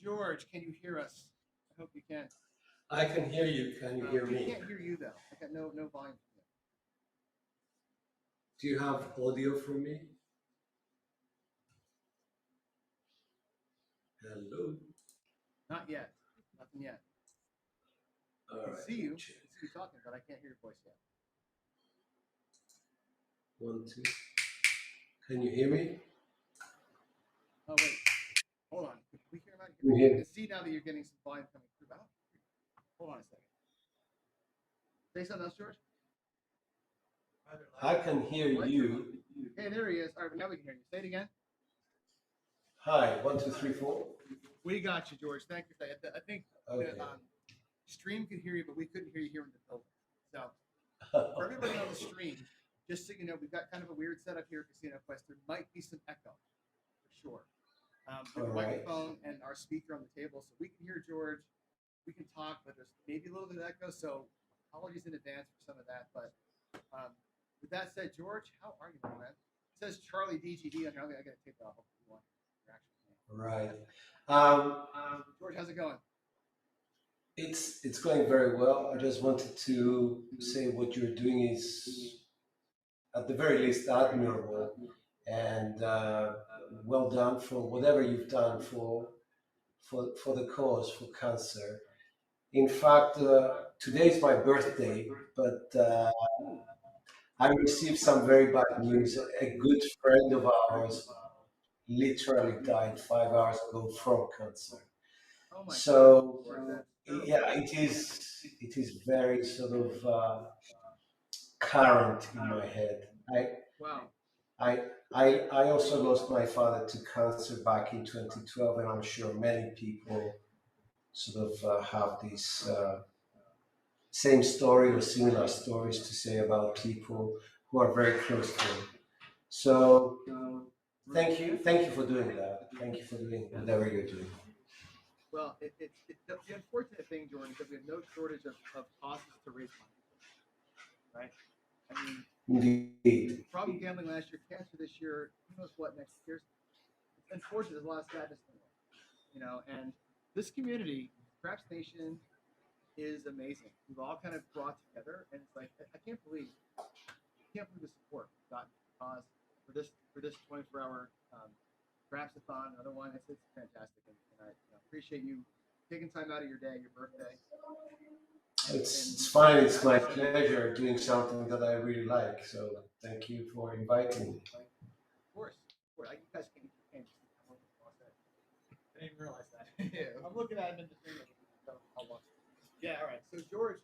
George, can you hear us? I hope you can. I can hear you. Can you hear We me? can't hear you though. I got no volume. Do you have audio from me? Hello. Not yet. Nothing yet. All I can right. see you. I Check. can see you talking, but I can't hear your voice yet. 1, 2. Can you hear me? Oh wait. Hold on. Can we hear him out You here? I hear? can see now that you're getting some volume coming through. But I don't hear you. Hold on a second. Say something else, George. I can hear Lights are you. on. Hey, there he is. All right, now we can hear you. Say it again. Hi. 1, 2, 3, 4. We got you, George. Thank you. I think Okay. the stream could hear you, but we couldn't hear you here in the building. So for everybody on the stream, just so you know, we've got kind of a weird setup here at Casino Quest. There might be some echo, for sure. With the All right. microphone and our speaker on the table, so we can hear George, we can talk, but there's maybe a little bit of echo, so apologies in advance for some of that. But with that said, George, how are you, my man? It says Charlie DGD on here. I gotta take that off. Your actual name. Right. George, how's it going? It's going very well. I just wanted to say what you're doing is, at the very least, admirable, and well done for whatever you've done for the cause for cancer. In fact, today's my birthday, but I received some very bad news. A good friend of ours literally died 5 hours ago from cancer. Oh my So God, George, that's yeah, terrible. it is very sort of current in my head. Wow. I I also lost my father to cancer back in 2012, and I'm sure many people sort of have this same story or similar stories to say about people who are very close to him. So thank you for doing that. Thank you for doing whatever you're doing. Well, the unfortunate thing, Jordan, is that we have no shortage of causes to raise money, right? I mean, Indeed. problem gambling last year, cancer this year, who knows what next year. It's unfortunate, there's a lot of sadness in the world, and this community, Craps Nation, is amazing. We've all kind of brought together, and it's like, I can't believe the support we've gotten for the cause for this 24-hour Crapsathon, another one. It's fantastic, and I appreciate you taking time out of your day, your birthday. It's fine. It's my pleasure doing something that I really like. So thank you for inviting me. Of course, you guys can eat your candy. I didn't realize that. Yeah. I'm looking at him and just thinking, I'll watch it. Yeah, all right. So George,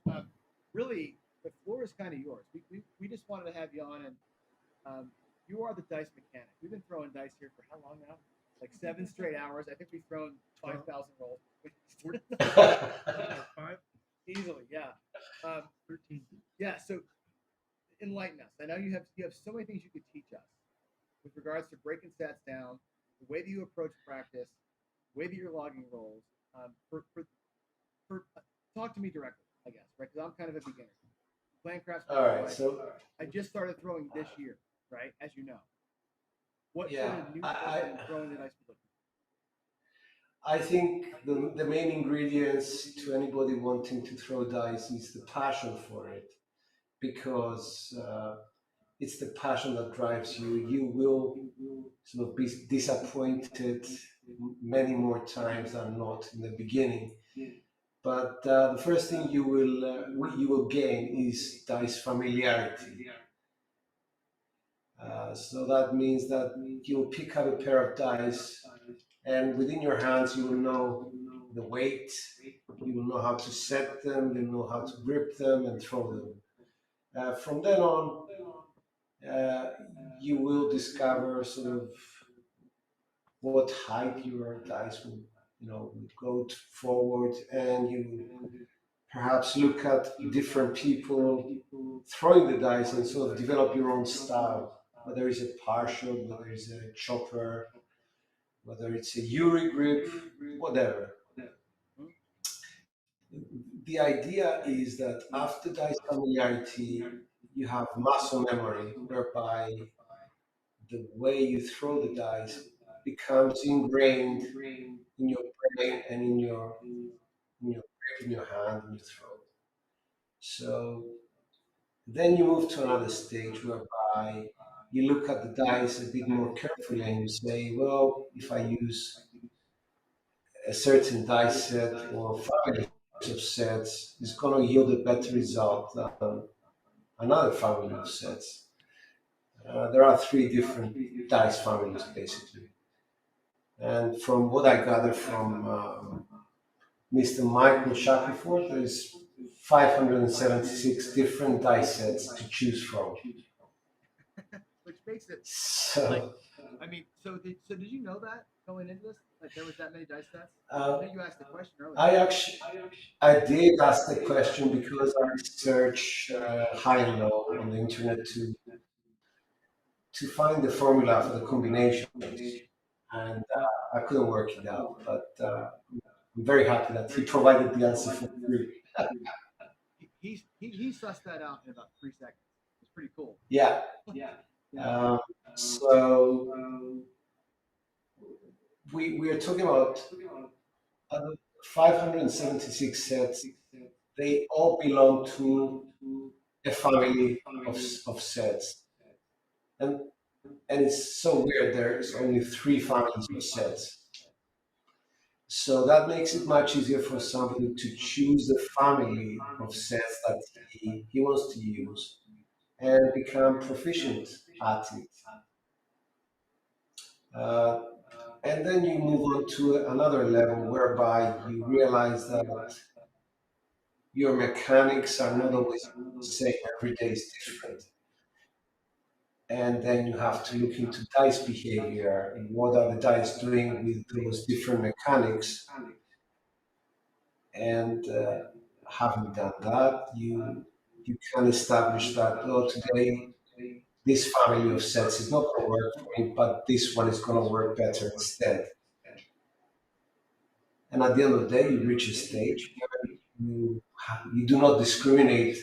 really, the floor is kind of yours. We just wanted to have you on, and you are the dice mechanic. We've been throwing dice here for how long now? Like 7 straight hours. I think we've thrown 5,000 rolls. 5 easily, yeah. 13. Yeah. So enlighten us. I know you have so many things you could teach us with regards to breaking stats down, the way that you approach practice, the way that you're logging rolls. Talk to me directly, I guess, right? Because I'm kind of a beginner. Playing craps. All right. So I just started throwing this year, right? As you know. What yeah, sort of new stuff in throwing the dice be looking I think the main ingredients to anybody wanting to throw dice is the passion for it, because it's the passion that drives you. You will sort of be disappointed many more times than not in the beginning. But the first thing you will gain is dice familiarity. So that means that you'll pick up a pair of dice, and within your hands, you will know the weight, you will know how to set them, you know how to grip them and throw them. From then on, uh, you will discover sort of what height your dice will go forward, and you perhaps look at different people throwing the dice and sort of develop your own style, whether it's a partial, whether it's a chopper, whether it's a Uri grip, whatever. The idea is that after dice familiarity, you have muscle memory, whereby the way you throw the dice becomes ingrained in your brain and in your in your hand, in your throat. So then you move to another stage whereby you look at the dice a bit more carefully and you say, well, if I use a certain dice set or family of sets, it's going to yield a better result than another family of sets. There are three different dice families basically. And from what I gather from Mr. Michael Shackelford, there's 576 different dice sets to choose from. Which makes it like, So I mean, so did you know that going into this? Like there was that many dice sets? I uh, know you asked the question earlier. I did ask the question because I researched high and low on the internet to find the formula for the combinations, and I couldn't work it out. But I'm very happy that he provided the answer for free. He sussed that out in about 3 seconds. It's pretty cool. Yeah. Yeah. Um, so we are talking about uh, 576 sets. They all belong to a family of sets, and and it's so weird. There's only three families of sets. So that makes it much easier for somebody to choose the family of sets that he wants to use and become proficient at it. Uh, and then you move on to another level whereby you realize that your mechanics are not always the same, every day is different. And then you have to look into dice behavior and what are the dice doing with those different mechanics. And having done that, you can establish that, oh, today this family of sets is not going to work for me, but this one is going to work better instead. And at the end of the day, you reach a stage where you do not discriminate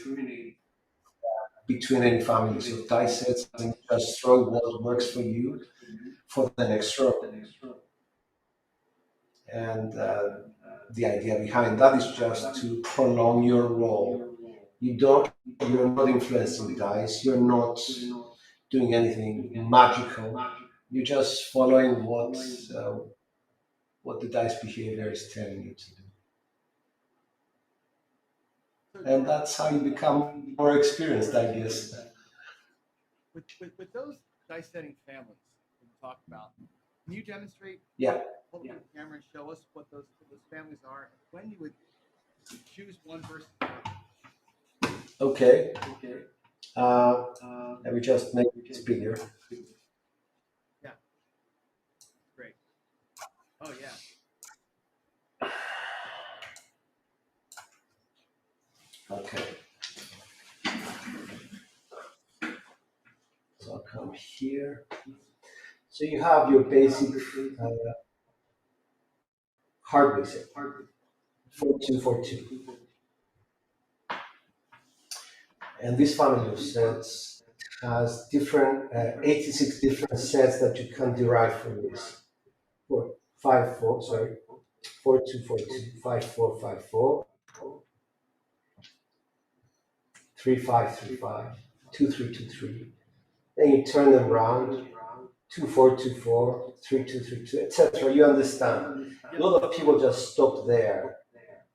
between any families of dice sets and just throw what works for you for the next row. And the idea behind that is just to prolong your role. You don't, you're not influencing the dice. You're not doing anything magical. You're just following what the dice behavior is telling you to do. So And that's how you become more experienced, I guess. with those dice setting families that you talked about, can you demonstrate, Yeah. hold up the camera and show us what those families are and when you would choose one versus Okay. Uh, Let me just make this bigger. yeah, great. Oh yeah. Okay. So I'll come here. So you have your basic uh, hardware set, 4242. And this family of sets has different 86 different sets that you can derive from this. 4242, 5454, 3535, 2323. Then you turn them around, 2424, 3232, etc. You understand. A lot of people just stop there.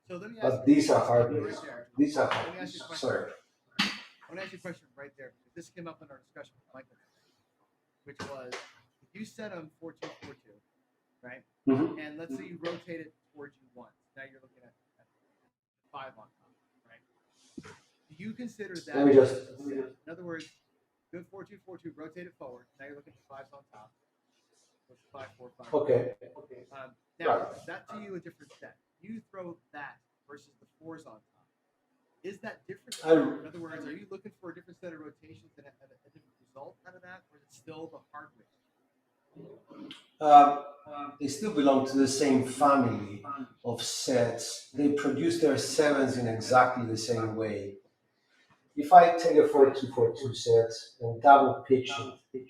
So let me ask But you, these are right hardwares. there. These are Let me ask you a question. sorry. I want to ask you a question right there because this came up in our discussion with Michael, which was if you set them 4242, right? Mhm. And let's say you rotate it towards you once. Now you're looking at five on top, right? Do you consider that Let me just. in other words, good 4242, rotate it forward. Now you're looking at fives on top. So it's 545. Okay. Now, Right. is that to you a different set? You throw that versus the fours on top. Is that different? In other words, are you looking for a different set of rotations and a different result out of that, or is it still the hardware? They still belong to the same family of sets. They produce their sevens in exactly the same way. If I take a 4242 set and double pitch it,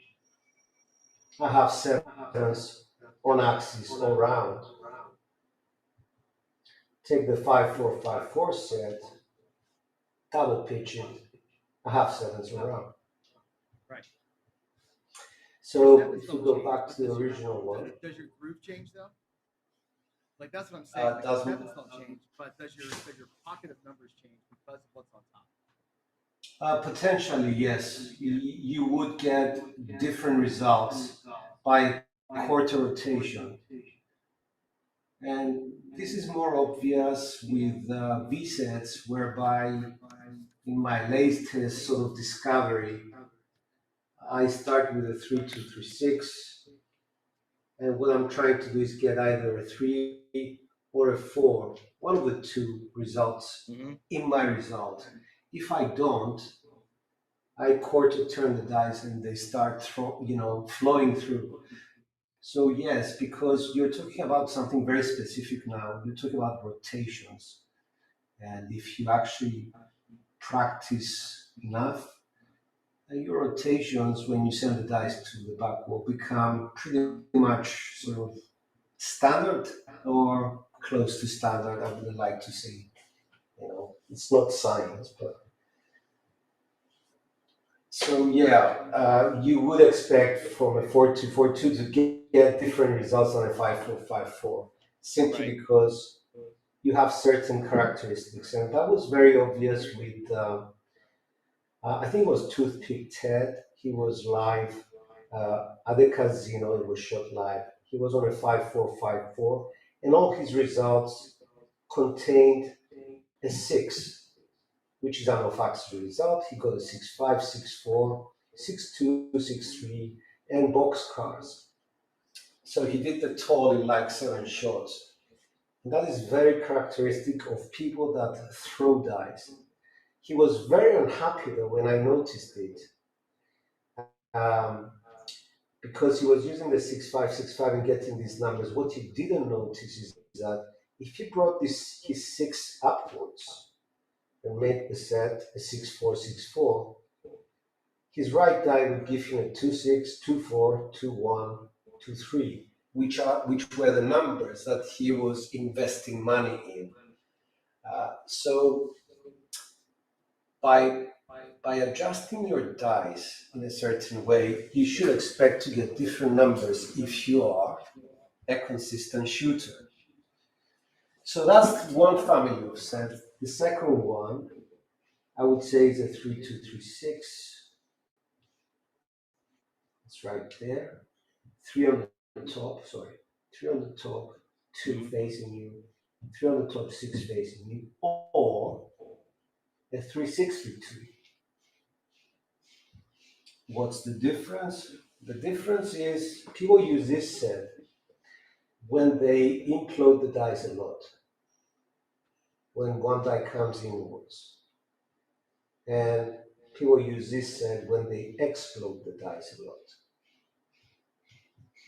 I have sevens on axis all round. Take the 5-4-5-4 set, double pitch it, a half sevens around. Right. Your So sevens if you don't go change, back but to the original one, does your groove change though? Like that's what I'm saying. Like does your sevens don't change, but does your pocket of numbers change because of what's on top? potentially yes, you would get different results by quarter rotation, and this is more obvious with V sets, whereby in my latest sort of discovery, I start with a 3-2-3-6, and what I'm trying to do is get either a 3 or a 4, one of the two results Mm-hmm. in my result. If I don't, I quarter turn the dice and they start flowing through. So yes, because you're talking about something very specific now. You're talking about rotations, and if you actually practice enough, your rotations when you send the dice to the back will become pretty much sort of standard or close to standard. I would like to say, it's not science, but so yeah, you would expect from a 4-2-4-2 to get different results than a 5-4-5-4, simply Right. because you have certain characteristics, and that was very obvious with. I think it was Toothpick Ted. He was live at the casino. It was shot live. He was on a 5-4-5-4, and all his results contained a 6, which is an off-axis result. He got a 6-5, 6-4, 6-2, 6-3, and boxcars. So he did the total in like 7 shots. And that is very characteristic of people that throw dice. He was very unhappy though when I noticed it, um, because he was using the 6-5, 6-5 and getting these numbers. What he didn't notice is that if he brought his 6 upwards and made the set a 6-4, 6-4, his right die would give him a 2-6, 2-4, 2-1, 2-3, which were the numbers that he was investing money in. So by adjusting your dice in a certain way, you should expect to get different numbers if you are a consistent shooter. So that's one family of sets. The second one, I would say, is a 3-2-3-6. It's right there. 3 on the top, sorry. 3 on the top, 2 Mm-hmm. facing you, 3 on the top, 6 facing you, or a 3-6-3-2. What's the difference? The difference is people use this set when they implode the dice a lot, when one die comes inwards. And people use this set when they explode the dice a lot.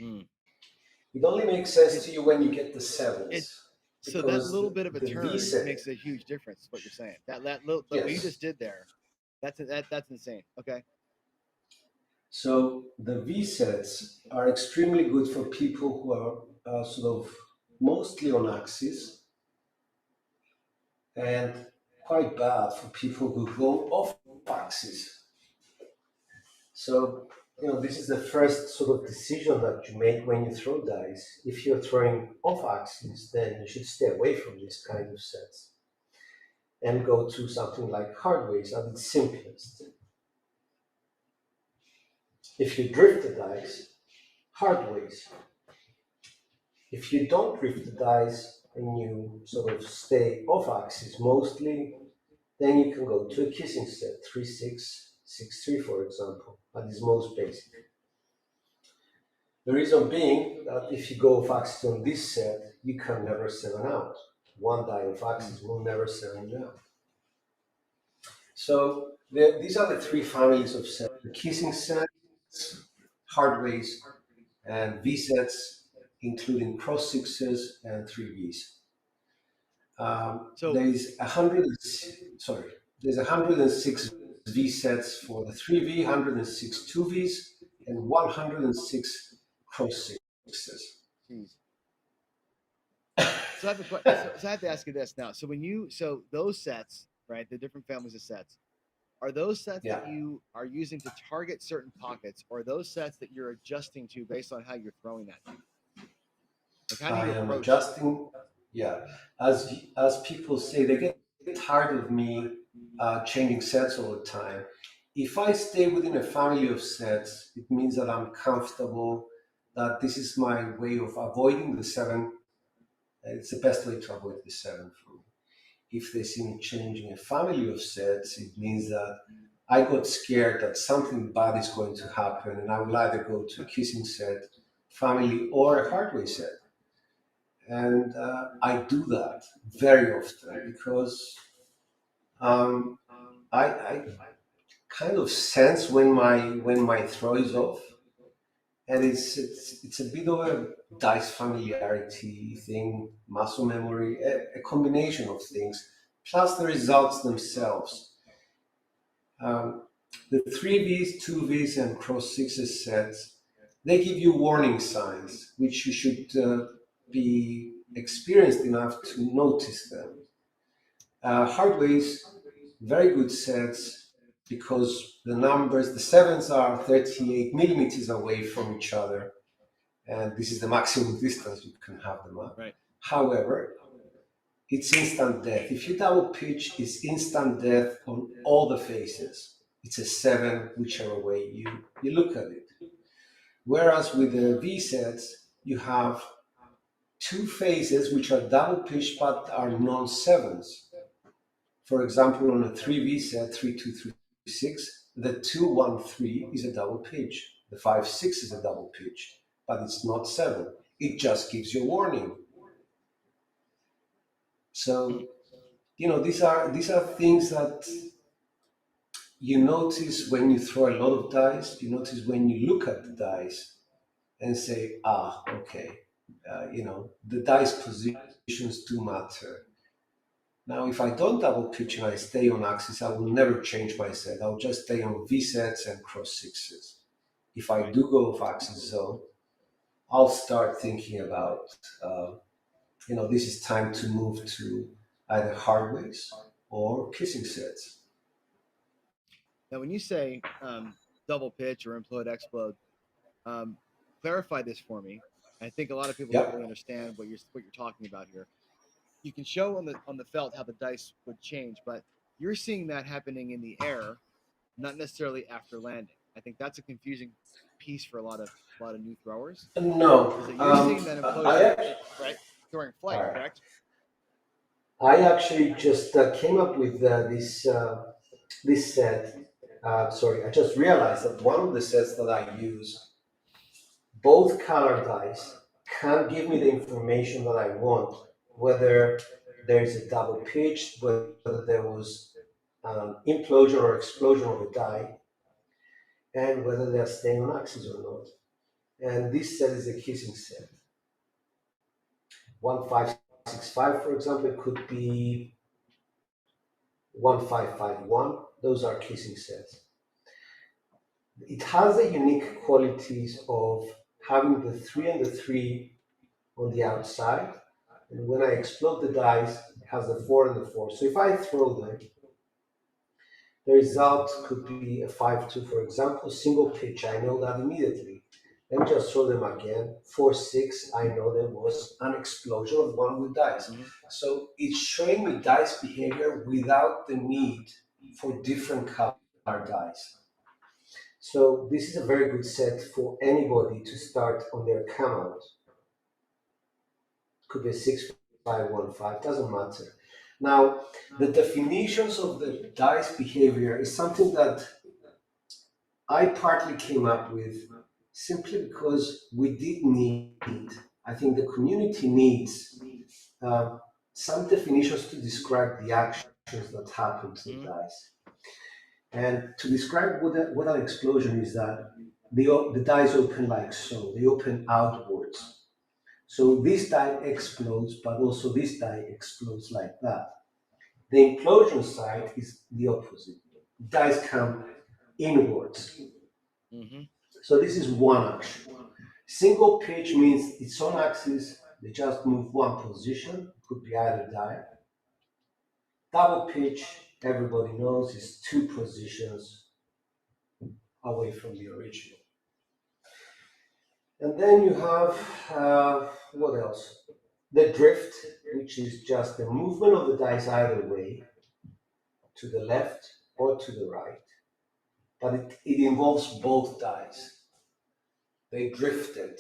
Mm. It only makes sense It to you when you get the it sevens, so that because little bit of a the V turn set, makes a huge difference. Is what you're saying? That little what you yes. just did there, that's insane. Okay. So the V sets are extremely good for people who are sort of mostly on axis, and quite bad for people who go off axis. So, this is the first sort of decision that you make when you throw dice. If you're throwing off axis, then you should stay away from these kind of sets and go to something like hardways at its simplest. If you drift the dice, hardways. If you don't drift the dice and you sort of stay off axis mostly, then you can go to a kissing set, 3-6, 6-3, for example, that is most basic. The reason being that if you go off axis on this set, you can never 7 out. One die off axis will never 7 you out. So these are the 3 families of sets: the kissing sets, hardways, and V sets, including cross sixes and 3 Vs. So There is 100. Sorry, there's 106 V sets for the 3V, 106 2Vs, and 106 cross sixes. Jeez. So so I have to ask you this now. So so those sets, right, the different families of sets, are those sets Yeah, that you are using to target certain pockets, or are those sets that you're adjusting to based on how you're throwing that thing? Like, how do I you am approach? adjusting. Yeah, as people say, they get tired of me changing sets all the time. If I stay within a family of sets, it means that I'm comfortable. That this is my way of avoiding the seven. It's the best way to avoid the seven for me. If they see me changing a family of sets, it means that I got scared that something bad is going to happen, and I will either go to a kissing set, family, or a hardware set. And I do that very often because um, I kind of sense when my throw is off, and it's a bit of a dice familiarity thing, muscle memory, a combination of things, plus the results themselves. Um, the 3Vs, 2Vs, and cross sixes sets, they give you warning signs, which you should be experienced enough to notice them. Hardways, very good sets because the numbers, the sevens are 38 millimeters away from each other, and this is the maximum distance you can have them at. Right. However, it's instant death. If you double pitch, it's instant death on all the faces. It's a seven, whichever way you look at it. Whereas with the V sets, you have two faces which are double pitched but are non sevens. For example, on a 3V set, 3236, the 213 is a double pitch. The 56 is a double pitch, but it's not seven. It just gives you a warning. Hmm. So, these are things that you notice when you throw a lot of dice. You notice when you look at the dice and say, okay, the dice positions do matter. Now, if I don't double pitch and I stay on axis, I will never change my set. I'll just stay on V sets and cross sixes. If I Right. do go off axis zone, I'll start thinking about, this is time to move to either hardways or kissing sets. Now, when you say double pitch or implode explode, um, clarify this for me. I think a lot of people don't really Yep. understand what you're talking about here. You can show on the felt how the dice would change, but you're seeing that happening in the air, not necessarily after landing. I think that's a confusing piece for a lot of new throwers. No, Is that you're seeing that I implosion actually, right during all flight, right. correct? I actually just came up with this set. Sorry, I just realized that one of the sets that I use, both color dice, can give me the information that I want, whether there's a double pitch, whether there was implosion or explosion of a die, and whether they're staying on axis or not. And this set is a kissing set. 1565, for example, it could be 1551. Those are kissing sets. It has the unique qualities of having the three and the three on the outside. And when I explode the dice, it has the four and the four. So if I throw them, the result could be a 5-2, for example, single pitch. I know that immediately. Let me just throw them again. 4-6, I know there was an explosion of one with dice. Mm-hmm. So it's showing me dice behavior without the need for different color dice. So this is a very good set for anybody to start on their count. Could be a 6-5-1-5, doesn't matter. Now, the definitions of the dice behavior is something that I partly came up with simply because we did need, I think the community needs uh, some definitions to describe the actions that happen to the Mm-hmm. dice. And to describe what an explosion is, that the dice open like so, they open outwards. So this die explodes, but also this die explodes like that. The implosion side is the opposite. Dice come inwards. Mm-hmm. So this is one action. Single pitch means it's on axis, they just move one position, could be either die. Double pitch, everybody knows, is two positions away from the original. And then you have, what else? The drift, which is just the movement of the dice either way, to the left or to the right. But it involves both dice. They drifted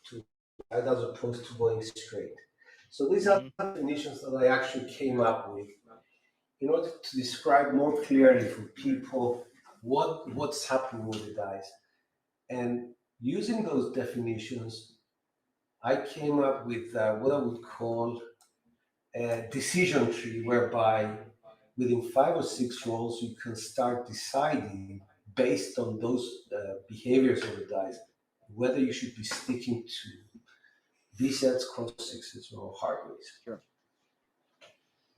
to the right as opposed to going straight. So these are Mm-hmm. definitions that I actually came up with in order to describe more clearly for people what's happening with the dice. And using those definitions, I came up with what I would call a decision tree, whereby within 5 or 6 rolls, you can start deciding based on those behaviors of the dice whether you should be sticking to V sets, cross sixes, or hard ways. Sure.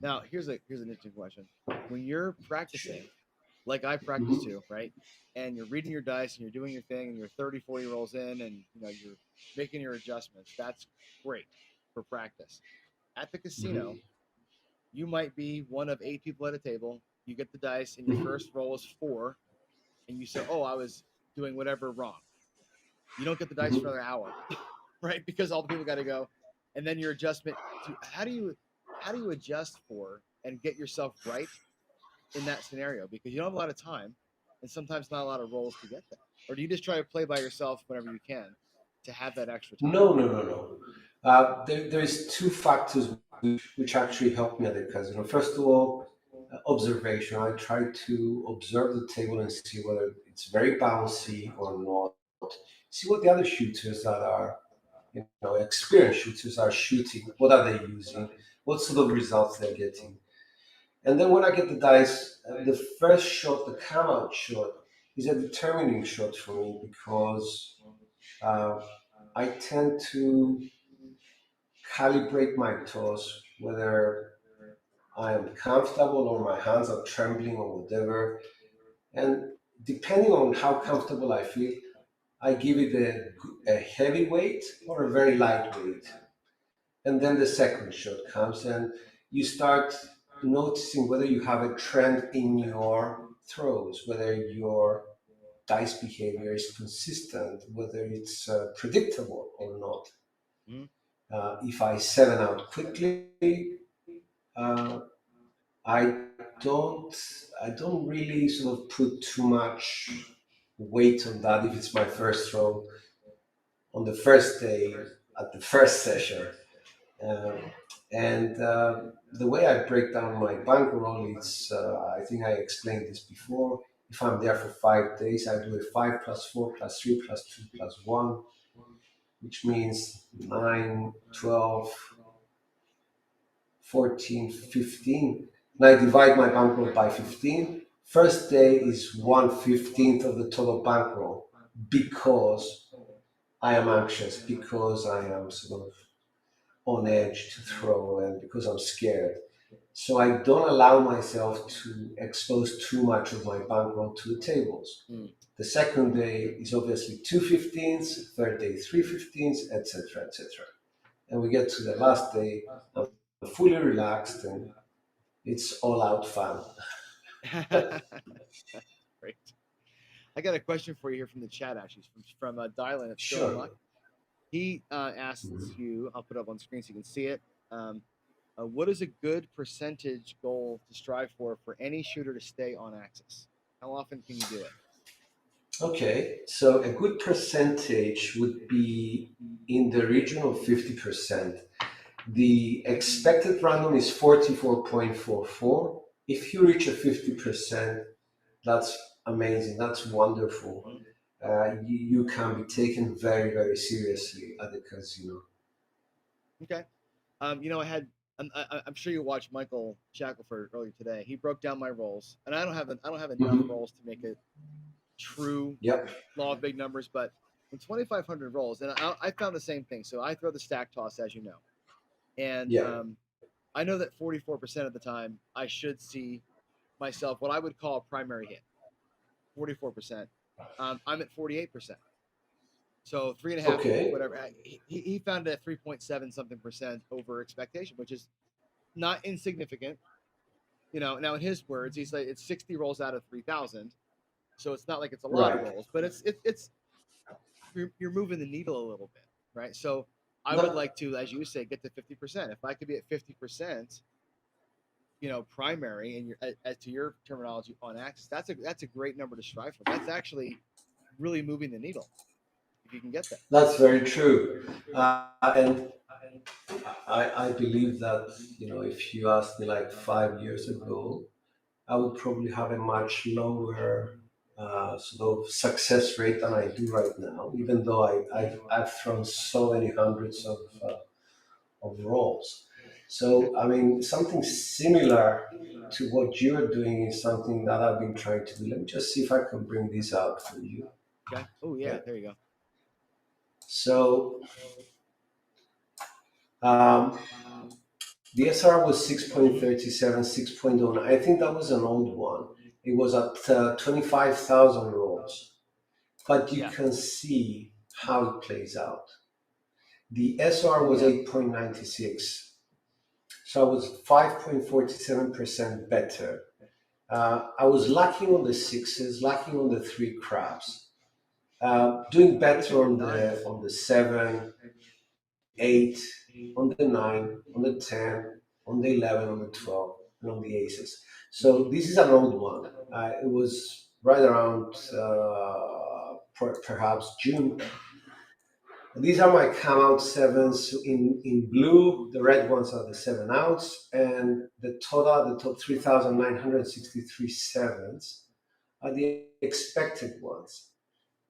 Now, here's an interesting question. When you're practicing, like I practice Mhm. too, right? And you're reading your dice and you're doing your thing and you're 30, 40 rolls in and you're making your adjustments. That's great for practice. At the casino, Mhm. you might be one of 8 people at a table. You get the dice and your Mhm. first roll is 4 and you say, "Oh, I was doing whatever wrong." You don't get the dice for Mhm. another hour, right? Because all the people got to go. And then your adjustment to how do you adjust for and get yourself right in that scenario, because you don't have a lot of time and sometimes not a lot of roles to get there? Or do you just try to play by yourself whenever you can to have that extra time? No, no, no, no. There's two factors which actually help me at the casino. First of all, observation. I try to observe the table and see whether it's very bouncy or not. See what the other shooters that are, experienced shooters are shooting. What are they using? What sort of results they're getting? And then when I get the dice, the first shot, the come out shot, is a determining shot for me because uh, I tend to calibrate my toes, whether I am comfortable or my hands are trembling or whatever. And depending on how comfortable I feel, I give it a heavy weight or a very light weight. And then the second shot comes, and you start noticing whether you have a trend in your throws, whether your dice behavior is consistent, whether it's predictable or not. Mm-hmm. If I seven out quickly, uh, I don't I don't really sort of put too much weight on that if it's my first throw on the first day at the first session. Um, and the way I break down my bankroll is, I think I explained this before. If I'm there for 5 days, I do a 5 plus 4 plus 3 plus 2 plus 1, which means 9, 12, 14, 15. And I divide my bankroll by 15. First day is 1/15 of the total bankroll because I am anxious, because I am sort of on edge to throw, and because I'm scared. So I don't allow myself to expose too much of my bankroll to the tables. Mm. The second day is obviously 2/15, third day 3/15, etc., etc. And we get to the last day, I'm fully relaxed, and it's all out fun. Great. I got a question for you here from the chat, actually, from Dylan at Still in Sure. Luck. He asked Mhm. you, I'll put it up on screen so you can see it. Um, what is a good percentage goal to strive for any shooter to stay on axis? How often can you do it? Okay, so a good percentage would be in the region of 50%. The expected random is 44.44. If you reach a 50%, that's amazing. That's wonderful. Mhm. You can be taken very, very seriously at the casino. Okay. I had. I'm sure you watched Michael Shackelford earlier today. He broke down my rolls, and I don't have enough Hmm. rolls to make a true Yep. law of big numbers, but in 2,500 rolls, and I found the same thing. So I throw the stack toss, as you know, and Yeah. I know that 44% of the time I should see myself what I would call a primary hit. 44%. I'm at 48%. So three and a half, Okay. whatever. He found it at 3.7 something percent over expectation, which is not insignificant. Now in his words, he's like it's 60 rolls out of 3,000, so it's not like it's a lot of Right. rolls, but it's you're moving the needle a little bit, right? So I would No, like to, as you say, get to 50%. If I could be at 50%, primary, and as to your terminology on access, that's a great number to strive for. That's actually really moving the needle if you can get there. that's very true. And I believe that, if you asked me like 5 years ago, I would probably have a much lower sort of success rate than I do right now, even though I've thrown so many hundreds of rolls. So, I mean, something similar to what you're doing is something that I've been trying to do. Let me just see if I can bring this out for you. Okay. Oh yeah, Okay. there you go. So, um, the SR was 6.37, 6.09. I think that was an old one. It was at 25,000 rolls. But you Yeah. can see how it plays out. The SR was Yeah. 8.96, so I was 5.47% better. I was lacking on the sixes, lacking on the three crabs, doing What about better your on the nines? on the seven, eight, on the nine, on the 10, on the 11, on the 12, and on the aces. Mm-hmm. So this is an old one. It was right around perhaps June. These are my come out sevens in blue. The red ones are the seven outs, and the total, the top 3,963 sevens are the expected ones.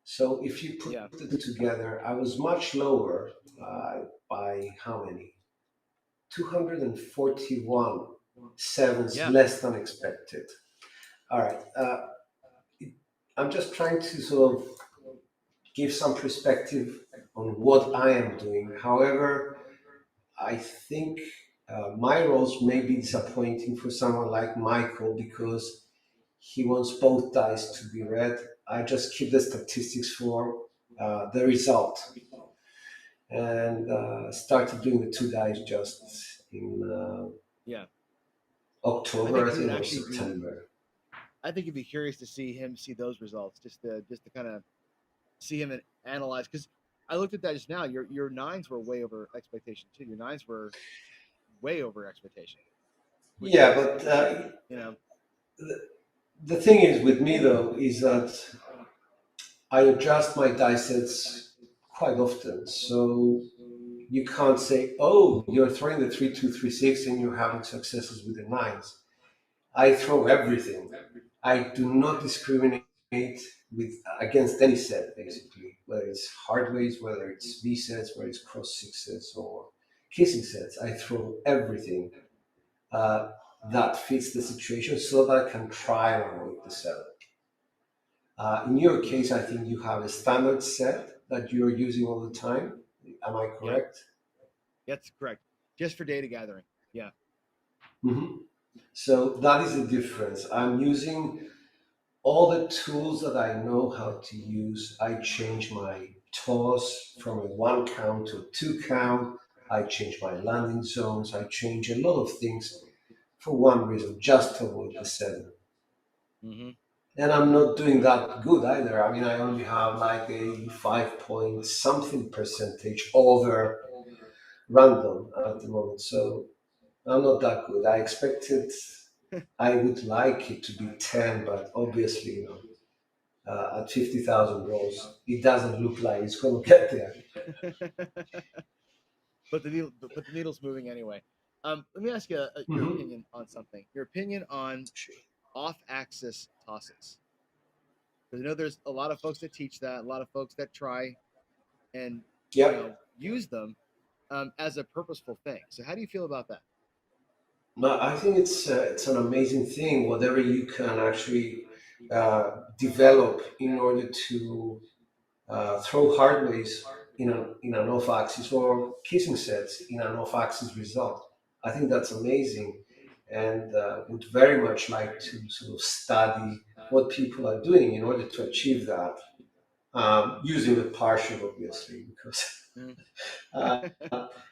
So if you put Yeah. the two together, I was much lower by how many? 241 sevens Yeah. less than expected. All right. I'm just trying to sort of give some perspective on what I am doing. However, I think my roles may be disappointing for someone like Michael because he wants both dice to be red. I just keep the statistics for the result and started doing the two dice just in Yeah. I October, think I he would think, or actually be. September. I think you'd be curious to see those results, just to kind of see him and analyze. Because I looked at that just now. Your nines were way over expectation too. Your nines were way over expectation, which Yeah, is but interesting. You know. the thing is with me though is that I adjust my dice sets quite often. So you can't say, oh, you're throwing the 3-2-3-6 and you're having successes with the nines. I throw everything. I do not discriminate with against any set, basically, whether it's hardways, whether it's V sets, whether it's cross sixes or kissing sets. I throw everything uh, that fits the situation so that I can try and avoid the setup. In your case, I think you have a standard set that you're using all the time. Am I Yeah. correct? That's correct. Just for data gathering. Yeah. Hmm. So that is the difference. I'm using all the tools that I know how to use. I change my toss from a one count to a two count. I change my landing zones. I change a lot of things for one reason, just to avoid the seven. Mm-hmm. And I'm not doing that good either. I mean, I only have like a 5 point something percentage over random at the moment. So I'm not that good. I expected, I would like it to be 10, but obviously, at 50,000 rolls, it doesn't look like it's going to get there. But the needle's moving anyway. Let me ask you your Hmm. opinion on something. Your opinion on off-axis tosses. Because I know there's a lot of folks that teach that, a lot of folks that try and Yep. use them as a purposeful thing. So how do you feel about that? No, I think it's an amazing thing. Whatever you can actually develop in order to throw hardways in an off-axis or kissing sets in an off-axis result. I think that's amazing, and would very much like to sort of study what people are doing in order to achieve that. using the partial, obviously, because Mm. uh,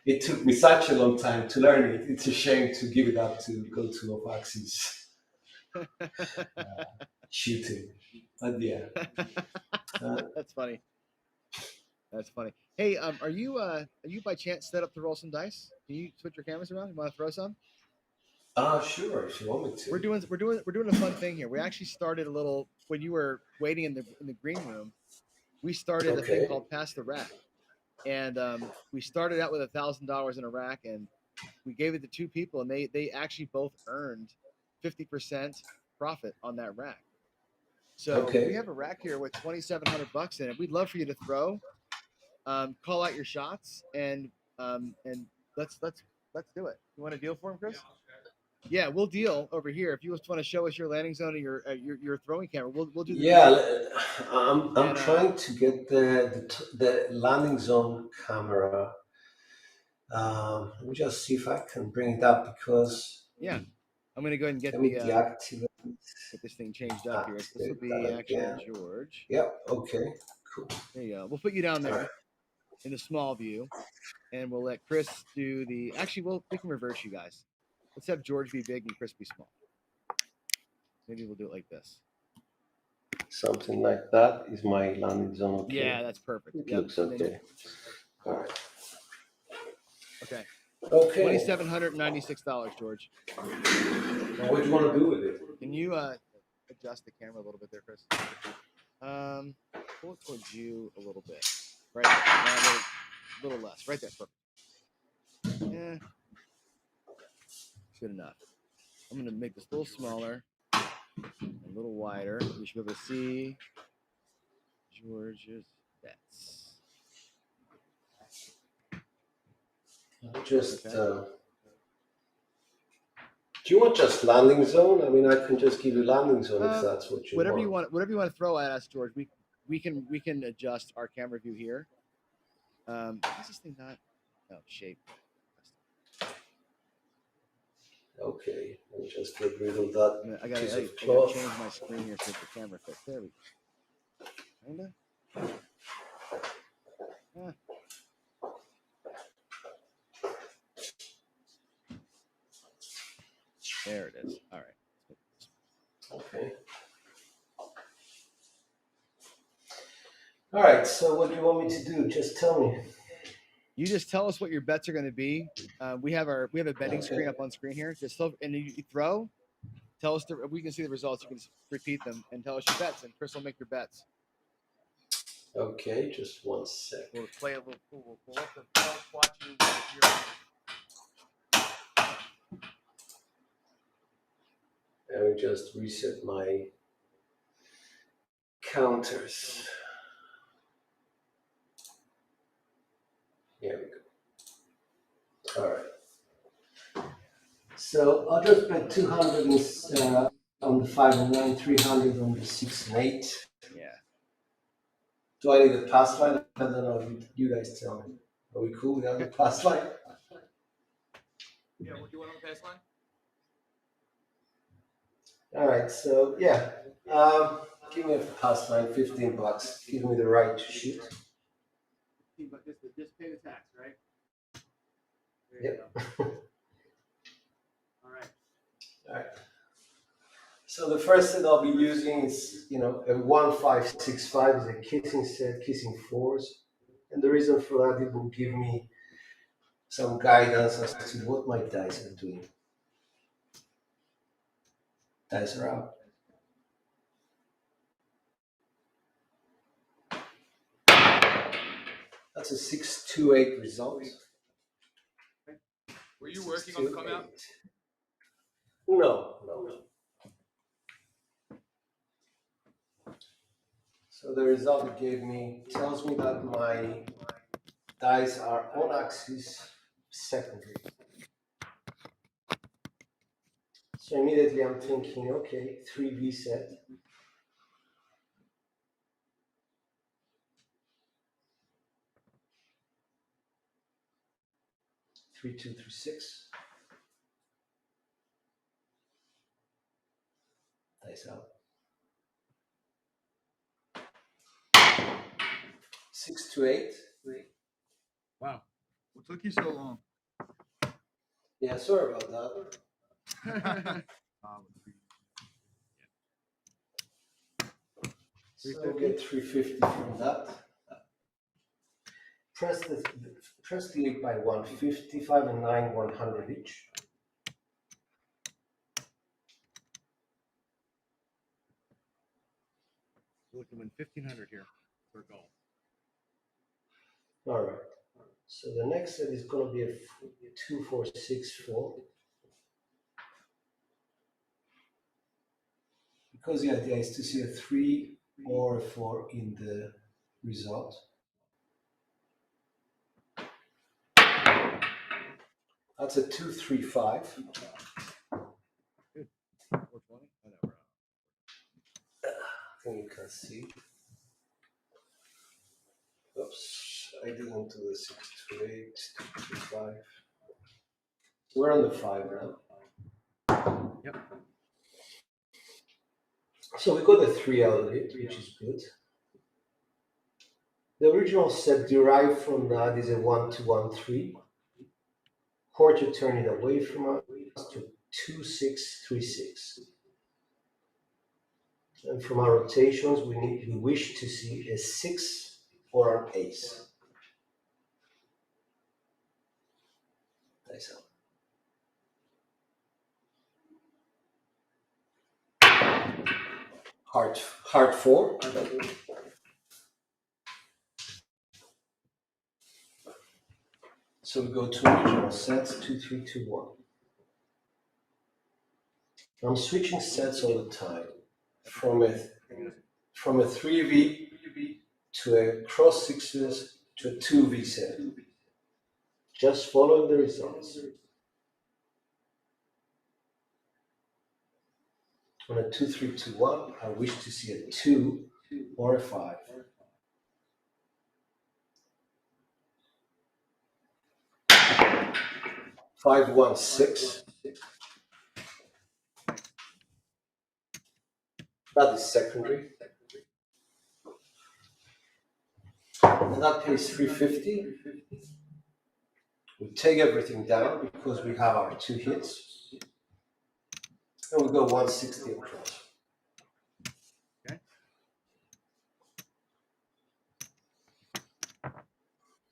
it took me such a long time to learn it. It's a shame to give it up to go to off-axis shooting. But yeah, uh, That's funny. That's funny. Hey, are you by chance set up to roll some dice? Can you switch your cameras around? You want to throw some? sure, if you want me to. We're doing a fun thing here. We actually started a little when you were waiting in the green room. We started a thing Okay. called Pass the Rack, and we started out with $1,000 in a rack, and we gave it to two people, and they actually both earned 50% profit on that rack. So we Okay. have a rack here with $2,700 in it. We'd love for you to throw, call out your shots, and let's do it. You want to deal for him, Chris? Yeah, we'll deal over here. If you just want to show us your landing zone and your throwing camera, we'll do the Yeah, deal. I'm And trying to get the landing zone camera. Let me just see if I can bring it up because yeah, I'm gonna go ahead and let me deactivate get this thing changed up here. So this will that be actually again. George. Yep. Okay. Cool. There you go. We'll put you down All right. there in the small view, and we'll let Chris do the. Actually, we can reverse you guys. Let's have George be big and Chris be small. Maybe we'll do it like this. Something like that is my landing zone. Okay. Yeah, that's perfect. It Yep. looks okay. All right. Okay. Okay. $2,796, George. Now, what do you want to do with it? Can you adjust the camera a little bit there, Chris? Pull it towards you a little bit. Right there. A little less. Right there. Perfect. Yeah. Good enough. I'm going to make this a little smaller, a little wider. You should be able to see George's bets. Just. Okay. Do you want just landing zone? I mean, I can just give you landing zone if that's what you whatever want. Whatever you want to throw at us, George. We can adjust our camera view here. Why is this thing not? Oh, shape. Okay, let me just get rid of that I gotta piece of change cloth. my screen here so the camera fits. There we go. Kinda. There it is. All right. Okay. All right. So, what do you want me to do? Just tell me. You just tell us what your bets are going to be. We have a betting screen up on screen here. Just and you throw. Tell us we can see the results. You can just repeat them and tell us your bets, and Chris will make your bets. Okay, just 1 sec. We'll play a little. We'll let the folks watch you. Let me just reset my counters. Here we go. All right. So I'll just bet 200 on the 5 and 9, 300 on the 6 and 8. Yeah. Do I need a pass line? I don't know. You guys tell me. Are we cool without the pass line? Yeah. What do you want on the pass line? All right. So yeah, give me a pass line, $15. Give me the right to shoot. But just pay the tax, right? There Yep. you go. All right. All right. So the first set I'll be using is, a 1-5-6-5 is a kissing set, kissing fours. And the reason for that, it will give me some guidance as to what my dice are doing. Dice are out. That's a 6-2-8 result. Were you working on the come out? No. So the result it gave me tells me that my dice are on axis secondary. So immediately I'm thinking, okay, 3V set. Three, 2, 3, 6. Dice out. 6 to 8. Wow. What took you so long? Yeah, sorry about that. So get 350 from that. Press the 8 by 150, 5 and 9, 100 each. We're looking at 1,500 here for gold. All right. So the next set is going to be a 2, 4, 6, 4. Because the idea is to see a 3 or a 4 in the result. That's a 2, 3, 5. Good. 420? Oh, no, we're out. I think you can see. Oops, I didn't do the 6 to 8, 2 to 5. We're on the 5 now. Yep. So we got a 3 out of it, which is good. The original set derived from that is a 1, 2, 1, 3. Quarter turn it away from us to 2, 6, 3, 6. And from our rotations, we wish to see a 6 or an ace. Nice. Heart 4. So we go to original sets 2, 3, 2, 1. I'm switching sets all the time from a 3V to a cross sixes to a 2V set. Just following the results. On a 2, 3, 2, 1, I wish to see a 2 or a 5. Five, 1, 6. That is secondary. And that pays 350. We take everything down because we have our 2 hits. And we go 160 across. Okay.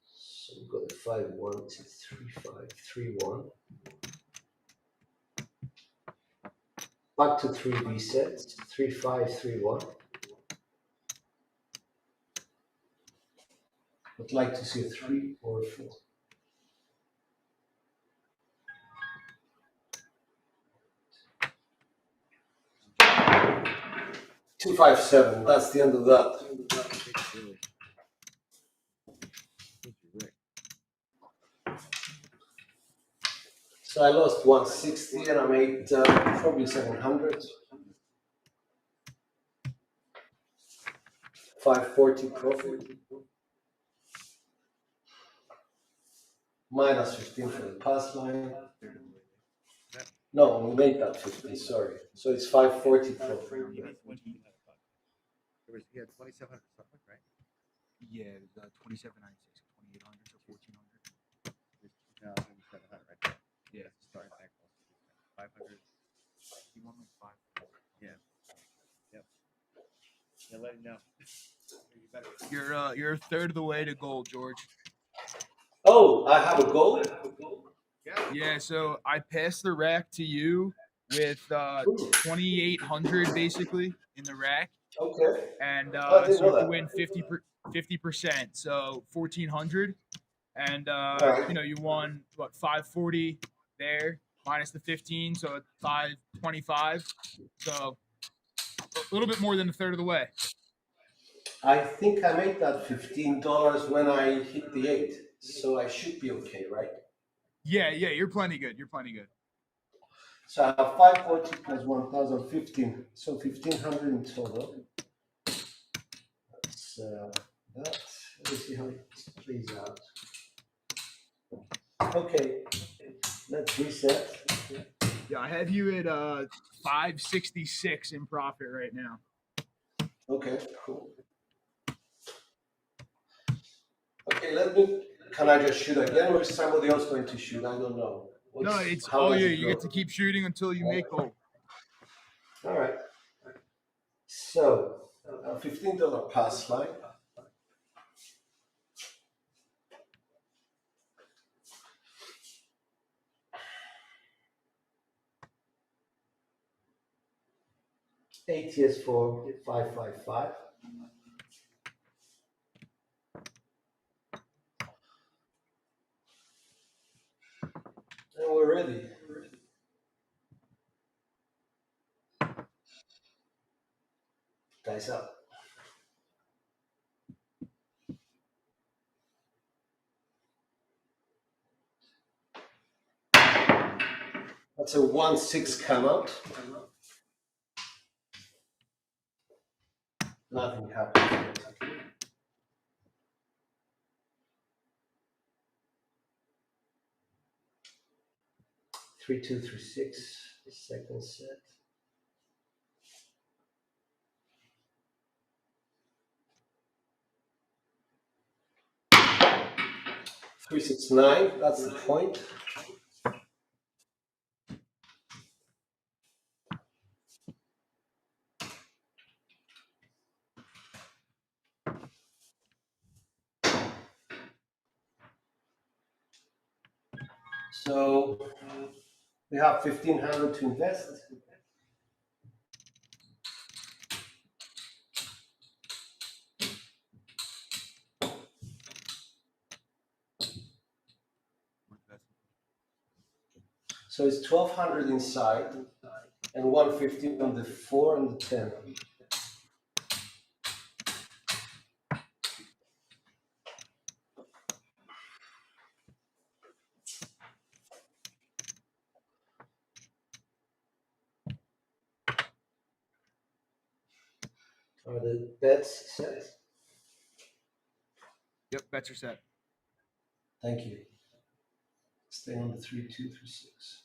So we got a 5, 1, 2, 3, 5, 3, 1. Back to 3V sets, 3, 5, 3, 1. Would like to see a 3 or a 4. 2, 5, 7. That's the end of that. So I lost 160 and I made probably 700. 540 profit. Minus 15 for the pass line. No, we made that 15, sorry. So it's 540 profit. He had 2,700 something, right? Yeah, it was 2796, 2800, so 1400. 2,700 right there. Yeah. Start back. 500. You want like 5? Yeah. Yep. Yeah, let him know. You're a third of the way to gold, George. Oh, I have a goal? Yeah, so I passed the rack to you with 2,800 basically in the rack, Okay. and I didn't so you know have to that. win 50%, so 1,400, and Right. you won what 540 there minus the 15, so it's 525, so a little bit more than a third of the way. I think I made that $15 when I hit the 8. So I should be okay, right? Yeah, you're plenty good. You're plenty good. So I have 540 plus 1,015. So 1,500 in total. That's that. Let's see how it plays out. Okay, let's reset. Yeah, I have you at 566 in profit right now. Okay, cool. Okay, can I just shoot again, or is somebody else going to shoot? I don't know. No, it's how all does you. it You go? get to keep shooting until you make gold. All right. So, $15 pass line. ATS for 555. And we're ready. Dice up. That's a 1-6 come out. Nothing happens. 3-2-3-6. Second set. 3-6-9. That's the point. So we have 1,500 to invest. So it's 1,200 inside and 150 on the 4 and the 10. Are the bets set? Yep, bets are set. Thank you. Stay on the 3-2-3-6.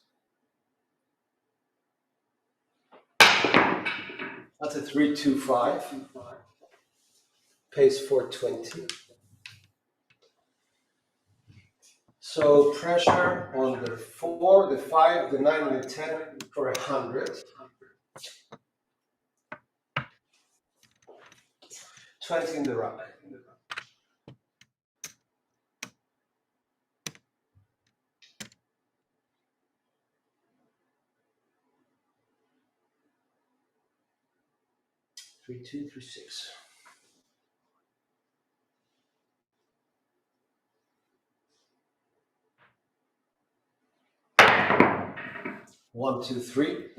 That's a 3-2-5. Pays 420. So pressure on the 4, the 5, the 9, and the 10 for 100. 20 in the rack. Three, 2, 3, 6. One, two, three.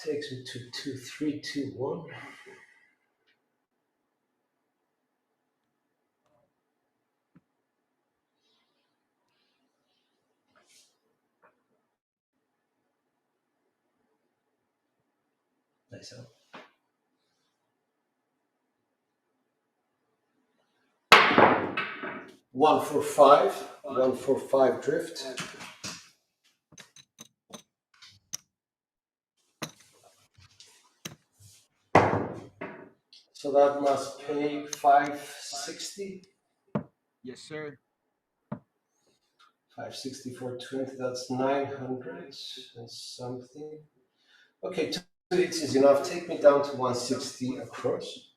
Takes me to 2, 3, 2, 1. Nice out. 1-4-5. 1-4-5 drift. So that must pay 560. Yes, sir. 560 for 20. That's 900 and something. Okay, 2 hits is enough. Take me down to 160 across.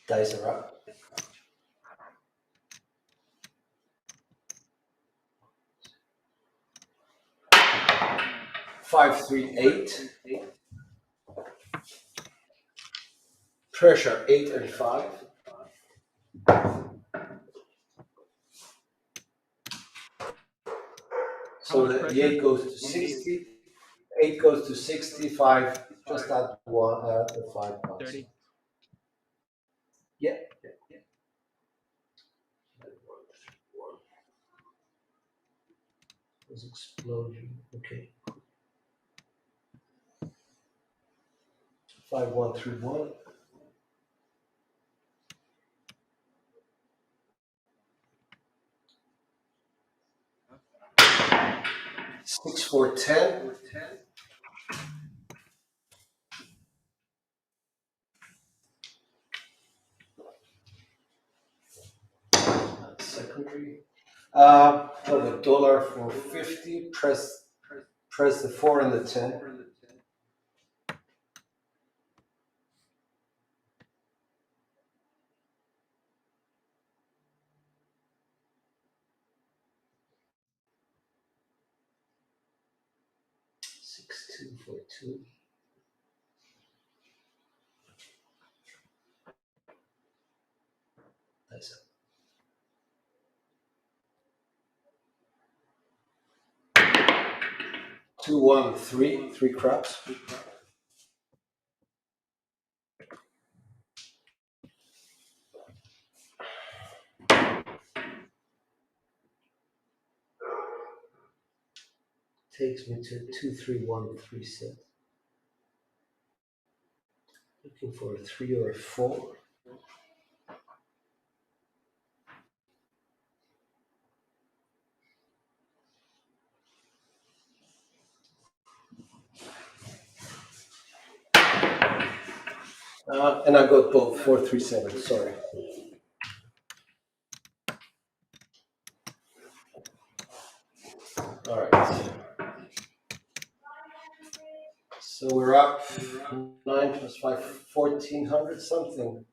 Dice are up. 5-3-8. Pressure 8 and 5. So the 8 goes to 60. 8 goes to 65. Just add one, the 5 bucks. 30. was explosion. Okay. 5131. 6410. Secondary. For the dollar for 50, press the 4 and the 10. Six two four two. That's it. 213. 3 craps. Takes me to 2313 set. Looking for a 3 or a 4. And I got both 437. Sorry. All right. So we're up 9 plus 5, 1400 something.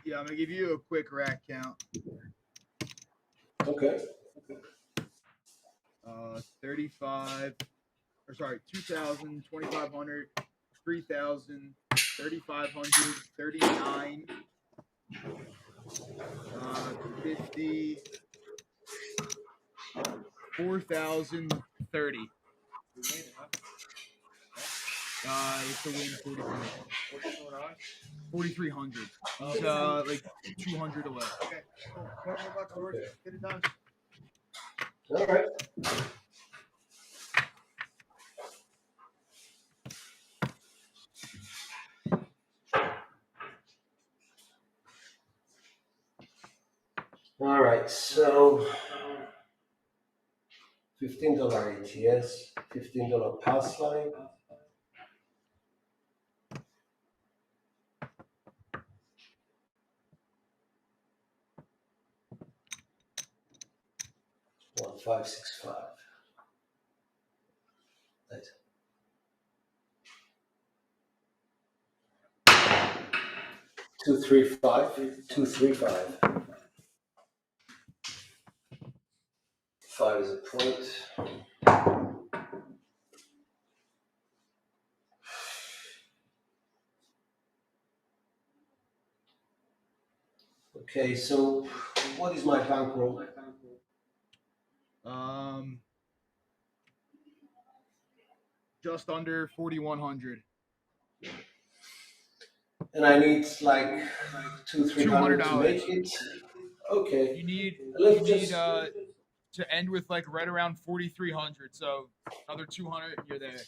Yeah, I'm gonna give you a quick rack count. Okay. 35, or sorry, 2,000, 2,500, 3,000, 3,500, 39, 50, 4,030. It's a win 4,300. 4,300. He's like 200 away. Okay, cool. $200, George. Okay. Get it done. All right. All right. So $15 ATS, $15 pass line. $1,565. That's 235. 235. 5 is a point. Okay, so what is my bankroll? Just under 4,100. And I need like $200-300 to make it. Okay. You need Let's just to end with like right around 4,300. So another 200, you're there.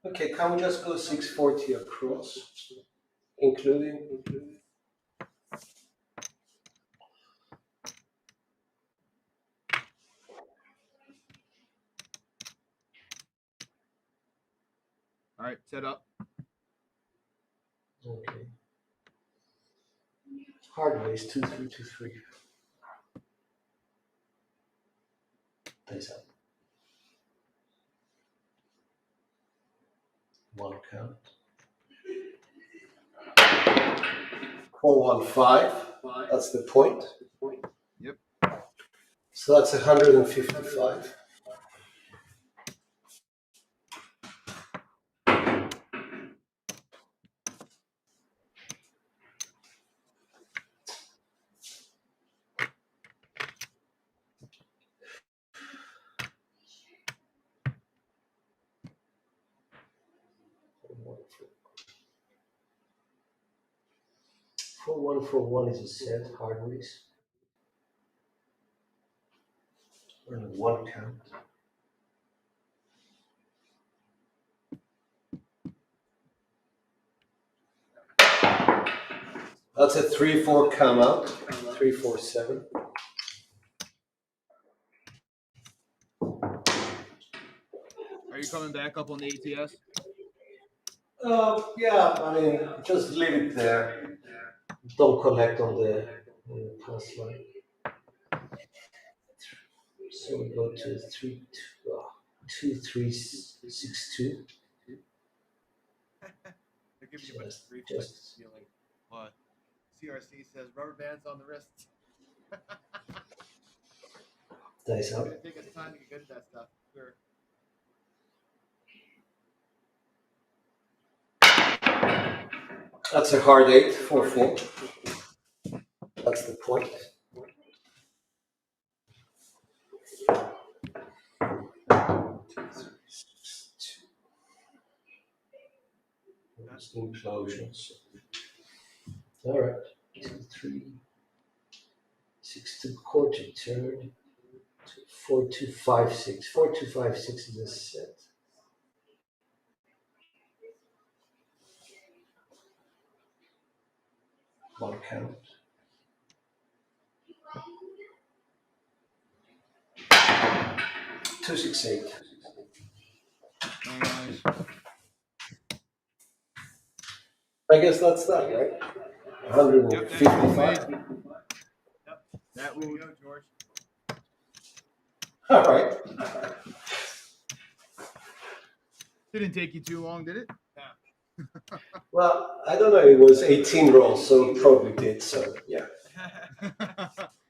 okay. Can we just go 640 across, including? All right, set up. Okay. Hardways 2323. Place up. One count. 415. That's the point. Yep. So that's 155. Four one is a set, hardways. One count. That's a 3-4 come out. 3-4-7. Are you coming back up on the ATS? Yeah, I mean, just leave it there. Don't collect on the pass line. So we go to 2-3-6-2. They're giving you a bunch of grief like this feeling. What? CRC says rubber bands on the wrists. Dice It's out. gonna take us time to get good at that stuff. Sure. That's a hard 8, 4-4. That's the point. Implosions. All right. 2-3. 6-2 quarter turn. 4-2-5-6. 4-2-5-6 is a set. One count. 2-6-8. Nice. I guess that's that, right? 155. Yep. That Way to will go, George. All right. didn't take you too long, did it? Well, I don't know. It was 18 rolls, so it probably did. So yeah.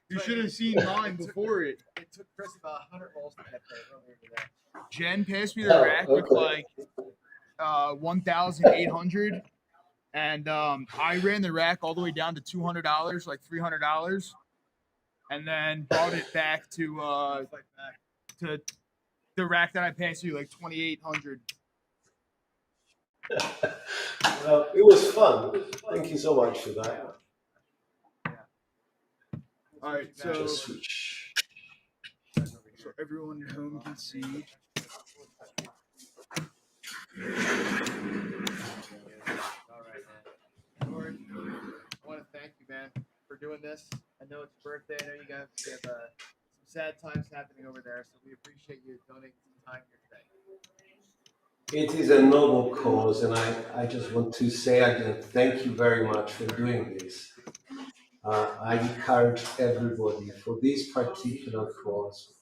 You should have seen mine before it. It took Chris about 100 rolls to get there earlier today. Jen passed me the Oh, rack with okay. like 1,800, and I ran the rack all the way down to $200, like $300, and then brought it back to to the rack that I passed you, like 2,800. Well, it was fun. Thank you so much for that. All right, so Just switch. so everyone at home can see. All right, man. George, I want to thank you, man, for doing this. I know it's your birthday. I know you have some sad times happening over there, so we appreciate you donating some time here today. It is a noble cause, and I just want to say again, thank you very much for doing this. I encourage everybody for this particular cause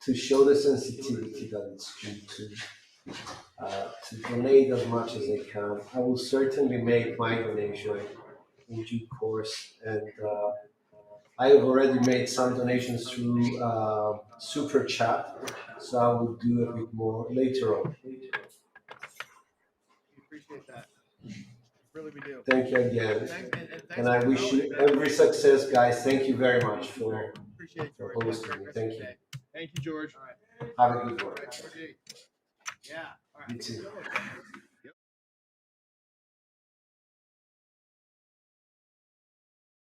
to show the sensitivity that it's due to donate as much as they can. I will certainly make my donation in due course, and I have already made some donations through Super Chat, so I will do a bit more later on. We appreciate that. Really, we do. Thank you again. Thanks And I wish you every success, guys. Thank you very much for appreciate it, George. hosting me. Thank you. Thank you, George. All right. Have a good one. Yeah. All right. You too.